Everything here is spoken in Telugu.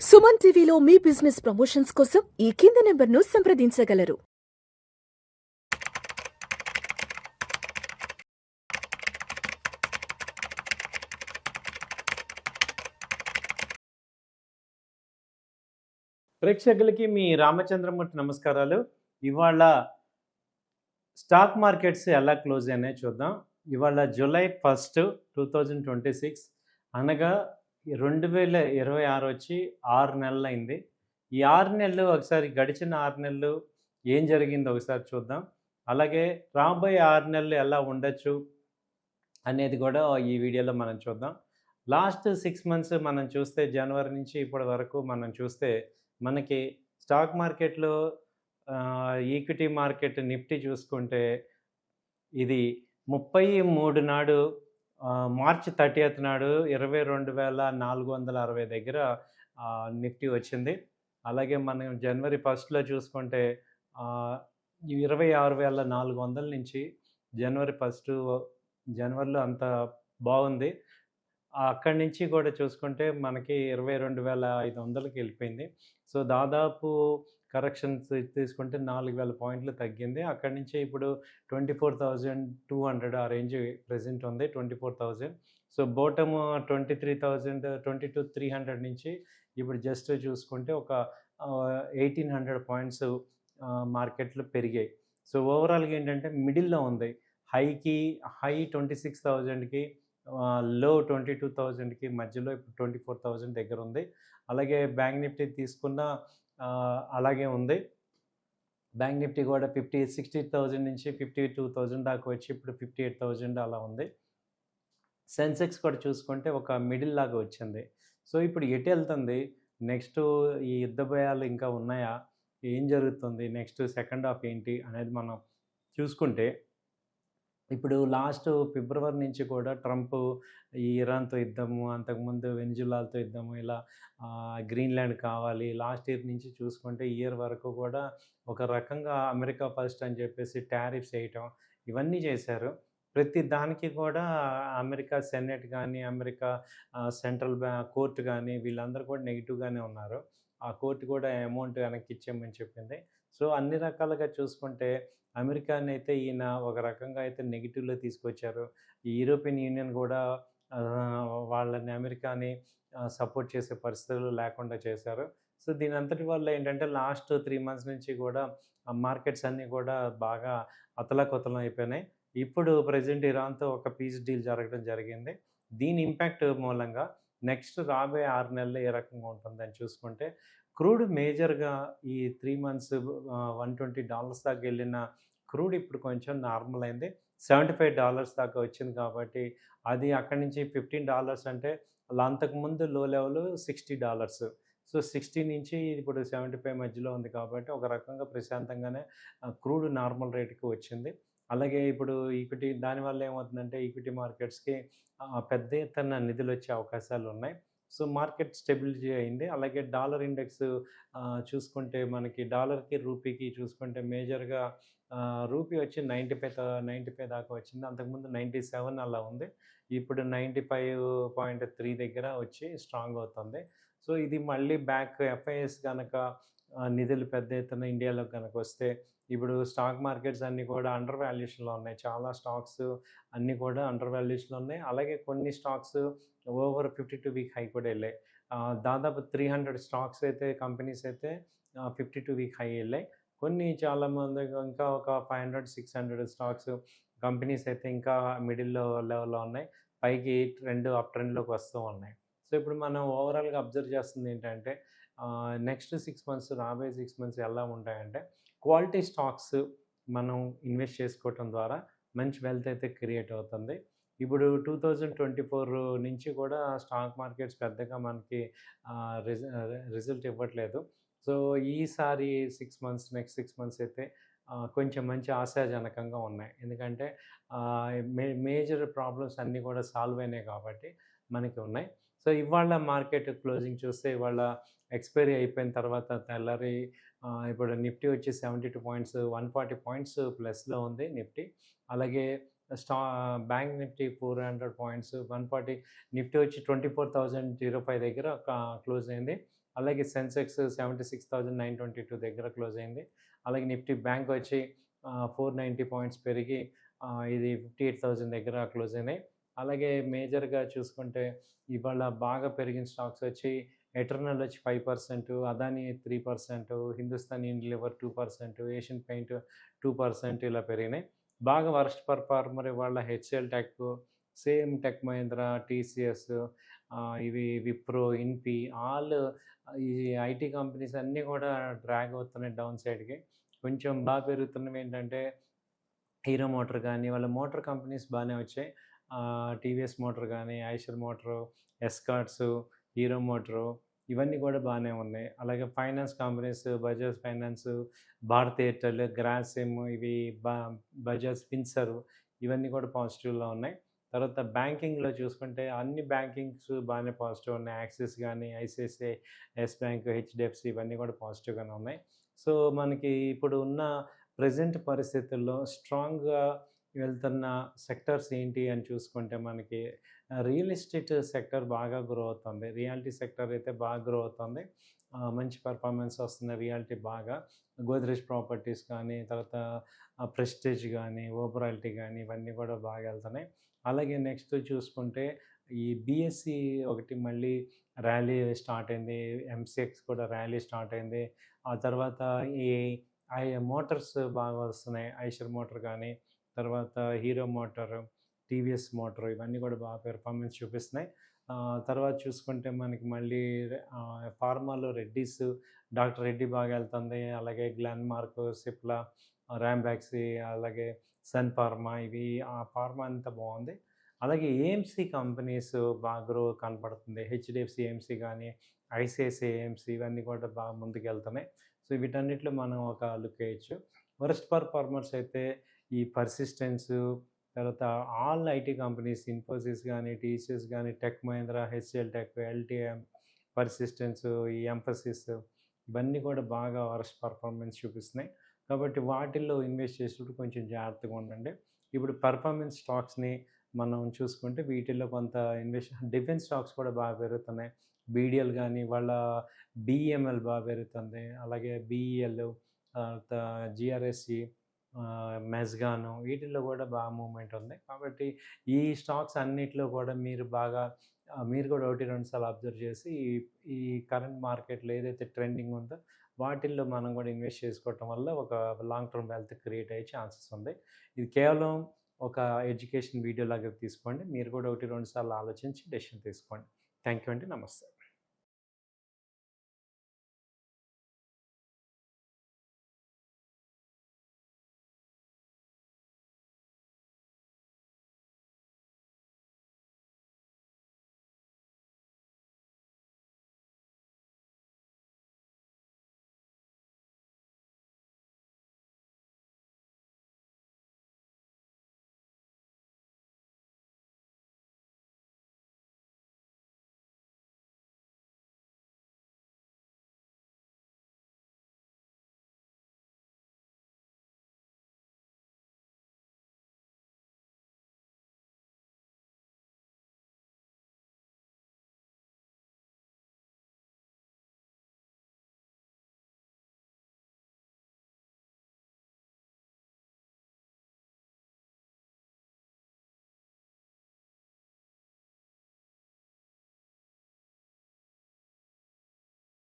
సుమన్ టీవీలో మీ బిజినెస్ ప్రమోషన్స్ కోసం ఈ కింది నెంబర్ను సంప్రదించగలరు. ప్రేక్షకులకి మీ రామచంద్రమూర్తి నమస్కారాలు. ఇవాళ స్టాక్ మార్కెట్స్ ఎలా క్లోజ్ అయినాయో చూద్దాం. ఇవాళ జూలై 1, 2026 అనగా 2026 వచ్చి 6 నెలలైంది. ఈ 6 నెలలు ఒకసారి గడిచిన 6 నెలలు ఏం జరిగిందో ఒకసారి చూద్దాం. అలాగే రాబోయే 6 నెలలు ఎలా ఉండొచ్చు అనేది కూడా ఈ వీడియోలో మనం చూద్దాం. లాస్ట్ 6 మంత్స్ మనం చూస్తే జనవరి నుంచి ఇప్పటి వరకు మనం చూస్తే మనకి స్టాక్ మార్కెట్లో ఈక్విటీ మార్కెట్ నిఫ్టీ చూసుకుంటే ఇది 33 నాడు మార్చ్ 30th నాడు 22,460 దగ్గర నిఫ్టీ వచ్చింది. అలాగే మనం జనవరి 1లో చూసుకుంటే 26,400 నుంచి జనవరిలో అంత బాగుంది. అక్కడి నుంచి కూడా చూసుకుంటే మనకి 22,500కి వెళ్ళిపోయింది. సో దాదాపు కరెక్షన్స్ తీసుకుంటే 4,000 పాయింట్లు తగ్గింది. అక్కడి నుంచి ఇప్పుడు 24,200 ఆ రేంజ్ ప్రెజెంట్ ఉంది. 24,000. సో బోటము 23,000 22,300 నుంచి ఇప్పుడు జస్ట్ చూసుకుంటే ఒక 1,800 పాయింట్స్ మార్కెట్లో పెరిగాయి. సో ఓవరాల్గా ఏంటంటే మిడిల్లో ఉంది. హై 26,000కి లో 22,000కి మధ్యలో ఇప్పుడు 24,000 దగ్గర ఉంది. అలాగే బ్యాంక్ నిఫ్టీ తీసుకున్న అలాగే ఉంది. బ్యాంక్ నిఫ్టీ కూడా 60,000 నుంచి 52,000 దాకా వచ్చి ఇప్పుడు 58,000 అలా ఉంది. సెన్సెక్స్ కూడా చూసుకుంటే ఒక మిడిల్ లాగా వచ్చింది. సో ఇప్పుడు ఎటు వెళ్తుంది నెక్స్ట్? ఈ యుద్ధ భయాలు ఇంకా ఉన్నాయా? ఏం జరుగుతుంది నెక్స్ట్? సెకండ్ హాఫ్ ఏంటి అనేది మనం చూసుకుంటే ఇప్పుడు లాస్ట్ ఫిబ్రవరి నుంచి కూడా ట్రంప్ ఈ ఇరాన్తో యుద్ధము, అంతకుముందు వెనిజులాతో యుద్ధము, ఇలా గ్రీన్లాండ్ కావాలి. లాస్ట్ ఇయర్ నుంచి చూసుకుంటే ఇయర్ వరకు కూడా ఒక రకంగా అమెరికా ఫస్ట్ అని చెప్పేసి టారిఫ్స్ వేయటం ఇవన్నీ చేశారు. ప్రతి దానికి కూడా అమెరికా సెనెట్ కానీ, అమెరికా సెంట్రల్ కోర్టు కానీ వీళ్ళందరూ కూడా నెగిటివ్గానే ఉన్నారు. ఆ కోర్టు కూడా అమౌంట్ వెనక్కి ఇచ్చేయమని చెప్పింది. సో అన్ని రకాలుగా చూసుకుంటే అమెరికాని అయితే ఈయన ఒక రకంగా అయితే నెగిటివ్లో తీసుకొచ్చారు. ఈ యూరోపియన్ యూనియన్ కూడా వాళ్ళని అమెరికాని సపోర్ట్ చేసే పరిస్థితులు లేకుండా చేశారు. సో దీని అంతటి వల్ల ఏంటంటే లాస్ట్ 3 మంత్స్ నుంచి కూడా మార్కెట్స్ అన్నీ కూడా బాగా అతలాకుతలం అయిపోయినాయి. ఇప్పుడు ప్రజెంట్ ఇరాన్తో ఒక పీస్ డీల్ జరగడం జరిగింది. దీని ఇంపాక్ట్ మూలంగా నెక్స్ట్ రాబోయే 6 నెలలు ఏ రకంగా ఉంటుందని చూసుకుంటే క్రూడ్ మేజర్గా ఈ 3 మంత్స్ $120 దాకా వెళ్ళిన క్రూడ్ ఇప్పుడు కొంచెం నార్మల్ అయింది. $75 దాకా వచ్చింది కాబట్టి అది అక్కడి నుంచి $15 అంటే అంతకుముందు లో లెవెల్ $60. సో 60 నుంచి ఇప్పుడు 75 మధ్యలో ఉంది కాబట్టి ఒక రకంగా ప్రశాంతంగానే క్రూడ్ నార్మల్ రేటుకి వచ్చింది. అలాగే ఇప్పుడు ఈక్విటీ దానివల్ల ఏమవుతుందంటే ఈక్విటీ మార్కెట్స్కి పెద్ద ఎత్తున నిధులు వచ్చే అవకాశాలు ఉన్నాయి. సో మార్కెట్ స్టెబిలిటీ అయింది. అలాగే డాలర్ ఇండెక్స్ చూసుకుంటే మనకి డాలర్కి రూపీకి చూసుకుంటే మేజర్గా రూపీ వచ్చి 95 దాకా వచ్చింది. అంతకుముందు 97 అలా ఉంది. ఇప్పుడు 95.3 దగ్గర వచ్చి స్ట్రాంగ్ అవుతుంది. సో ఇది మళ్ళీ బ్యాక్ ఎఫ్ఐఎస్ కనుక నిధులు పెద్ద ఎత్తున ఇండియాలో కనుక వస్తే ఇప్పుడు స్టాక్ మార్కెట్స్ అన్నీ కూడా అండర్ వాల్యుయేషన్లో ఉన్నాయి. చాలా స్టాక్స్ అన్నీ కూడా అండర్ వాల్యుయేషన్లో ఉన్నాయి. అలాగే కొన్ని స్టాక్స్ ఓవర్ 52 వీక్ హై కూడా వెళ్ళాయి. దాదాపు 300 స్టాక్స్ అయితే కంపెనీస్ అయితే 52 వీక్ హై వెళ్ళాయి. కొన్ని చాలామంది ఇంకా ఒక 500, 600 స్టాక్స్ కంపెనీస్ అయితే ఇంకా మిడిల్లో లెవెల్లో ఉన్నాయి. పైకి అప్ ట్రెండ్లోకి వస్తూ ఉన్నాయి. సో ఇప్పుడు మనం ఓవరాల్గా అబ్జర్వ్ చేస్తుంది ఏంటంటే నెక్స్ట్ 6 మంత్స్ రాబోయే 6 మంత్స్ ఎలా ఉంటాయంటే క్వాలిటీ స్టాక్స్ మనం ఇన్వెస్ట్ చేసుకోవటం ద్వారా మంచి వెల్త్ అయితే క్రియేట్ అవుతుంది. ఇప్పుడు 2024 నుంచి కూడా స్టాక్ మార్కెట్స్ పెద్దగా మనకి రిజల్ట్ ఇవ్వట్లేదు. సో ఈసారి 6 మంత్స్ నెక్స్ట్ 6 మంత్స్ అయితే కొంచెం మంచి ఆశాజనకంగా ఉన్నాయి. ఎందుకంటే మేజర్ ప్రాబ్లమ్స్ అన్నీ కూడా సాల్వ్ అయినాయి కాబట్టి మనకి ఉన్నాయి. సో ఇవాళ మార్కెట్ క్లోజింగ్ చూస్తే ఇవాళ ఎక్స్పైరీ అయిపోయిన తర్వాత తెల్లారి ఇప్పుడు నిఫ్టీ వచ్చి 72 పాయింట్స్ 140 పాయింట్స్ ప్లస్లో ఉంది నిఫ్టీ. అలాగే బ్యాంక్ నిఫ్టీ 400 పాయింట్స్ 140, నిఫ్టీ వచ్చి 24,005 దగ్గర క్లోజ్ అయింది. అలాగే సెన్సెక్స్ 76,922 దగ్గర క్లోజ్ అయింది. అలాగే నిఫ్టీ బ్యాంక్ వచ్చి 490 పాయింట్స్ పెరిగి ఇది 58,000 దగ్గర క్లోజ్ అయినాయి. అలాగే మేజర్‌గా చూసుకుంటే ఇవాళ బాగా పెరిగిన స్టాక్స్ వచ్చి ఎటర్నల్ వచ్చి 5%, Adani 3%, Hindustan Unilever 2%, Asian paint 2% ఇలా పెరిగినాయి. బాగా వర్స్ట్ పర్ఫార్మర్ ఇవాళ HCl tech, same tech Mahindra, TCS, ఇవి విప్రో, ఇన్ఫీ ఆల్ ఈ ఐటీ కంపెనీస్ అన్నీ కూడా డ్రాగ్ అవుతున్నాయి డౌన్ సైడ్‌కి. కొంచెం బాగా పెరుగుతున్నవి ఏంటంటే హీరో మోటార్ కానీ, వాళ్ళ మోటార్ కంపెనీస్ బాగానే వచ్చాయి. టీవీఎస్ మోటార్ కానీ, Eicher motor, escorts, hero motor ఇవన్నీ కూడా బాగానే ఉన్నాయి. అలాగే finance companies Bajaj finance, Bharat Airtel, Grasim ఇవి బజాజ్ ఫిన్సర్వ్ ఇవన్నీ కూడా పాజిటివ్‌లో ఉన్నాయి. తర్వాత బ్యాంకింగ్‌లో చూసుకుంటే అన్ని బ్యాంకింగ్స్ బాగానే పాజిటివ్ ఉన్నాయి. యాక్సిస్ కానీ, ఐసిఐసిఐ, యెస్ బ్యాంక్, హెచ్‌డిఎఫ్‌సి ఇవన్నీ కూడా పాజిటివ్‌గానే ఉన్నాయి. సో, మనకి ఇప్పుడు ఉన్న ప్రెజెంట్ పరిస్థితుల్లో స్ట్రాంగ్‌గా వెళ్తున్న సెక్టర్స్ ఏంటి అని చూసుకుంటే మనకి రియల్ ఎస్టేట్ సెక్టర్ బాగా గ్రో అవుతుంది. రియాలిటీ సెక్టర్ అయితే బాగా గ్రో అవుతుంది. మంచి పెర్ఫార్మెన్స్ వస్తుంది రియాలిటీ బాగా. గోద్రేజ్ ప్రాపర్టీస్ కానీ, తర్వాత ప్రెస్టీజ్ కానీ, ఓబరాలిటీ కానీ ఇవన్నీ కూడా బాగా వెళ్తున్నాయి. అలాగే నెక్స్ట్ చూసుకుంటే ఈ బీఎస్సీ ఒకటి మళ్ళీ ర్యాలీ స్టార్ట్ అయింది. ఎంసీఎక్స్ కూడా ర్యాలీ స్టార్ట్ అయింది. ఆ తర్వాత ఈ మోటార్స్ బాగా వస్తున్నాయి. ఐషర్ మోటార్ కానీ, తర్వాత హీరో మోటార్, టీవీఎస్ మోటార్ ఇవన్నీ కూడా బాగా పెర్ఫార్మెన్స్ చూపిస్తున్నాయి. తర్వాత చూసుకుంటే మనకి మళ్ళీ ఫార్మాలో రెడ్డీస్, డాక్టర్ రెడ్డి బాగా వెళ్తుంది. అలాగే గ్లెన్మార్క్, సిప్లా, ర్యాంబాక్సీ, అలాగే సన్ ఫార్మా ఇవి ఆ ఫార్మా అంతా బాగుంది. అలాగే ఏఎంసీ కంపెనీస్ బాగా గ్రో కనపడుతుంది. హెచ్డిఎఫ్సి ఏఎంసీ కానీ, ఐసిఐసిఐ ఏఎంసీ ఇవన్నీ కూడా బాగా ముందుకు వెళ్తున్నాయి. సో వీటన్నిటిలో మనం ఒక లుక్ వేయచ్చు. వరస్ట్ పర్ఫార్మర్స్ అయితే ఈ పర్సిస్టెన్సు, తర్వాత ఆల్ ఐటీ కంపెనీస్ ఇన్ఫోసిస్ కానీ, టీసీఎస్ కానీ, tech Mahindra, HCl tech, LTM, persistence, ఈ ఎంఫసిస్ ఇవన్నీ కూడా బాగా వరస్ట్ పర్ఫార్మెన్స్ చూపిస్తున్నాయి. కాబట్టి వాటిల్లో ఇన్వెస్ట్ చేసేటప్పుడు కొంచెం జాగ్రత్తగా ఉండండి. ఇప్పుడు పర్ఫార్మెన్స్ స్టాక్స్ని మనం చూసుకుంటే వీటిల్లో కొంత డిఫెన్స్ స్టాక్స్ కూడా బాగా పెరుగుతున్నాయి. బీడీఎల్ కానీ, వాళ్ళ బీఈఎంఎల్ బాగా పెరుగుతుంది. అలాగే బీఈఎల్, తర్వాత జిఆర్ఎస్సి, మెస్గాను వీటిల్లో కూడా బాగా మూవ్మెంట్ ఉంది. కాబట్టి ఈ స్టాక్స్ అన్నిట్లో కూడా మీరు కూడా 1, 2 సార్లు అబ్జర్వ్ చేసి ఈ కరెంట్ మార్కెట్‌లో ఏదైతే ట్రెండింగ్ ఉందో వాటిల్లో మనం కూడా ఇన్వెస్ట్ చేసుకోవటం వల్ల ఒక లాంగ్ టర్మ్ వెల్త్ క్రియేట్ అయ్యే ఛాన్సెస్ ఉంది. ఇది కేవలం ఒక ఎడ్యుకేషన్ వీడియో లాగా తీసుకోండి. మీరు కూడా 1, 2 సార్లు ఆలోచించి డెసిషన్ తీసుకోండి. థ్యాంక్ యూ అండి. నమస్తే.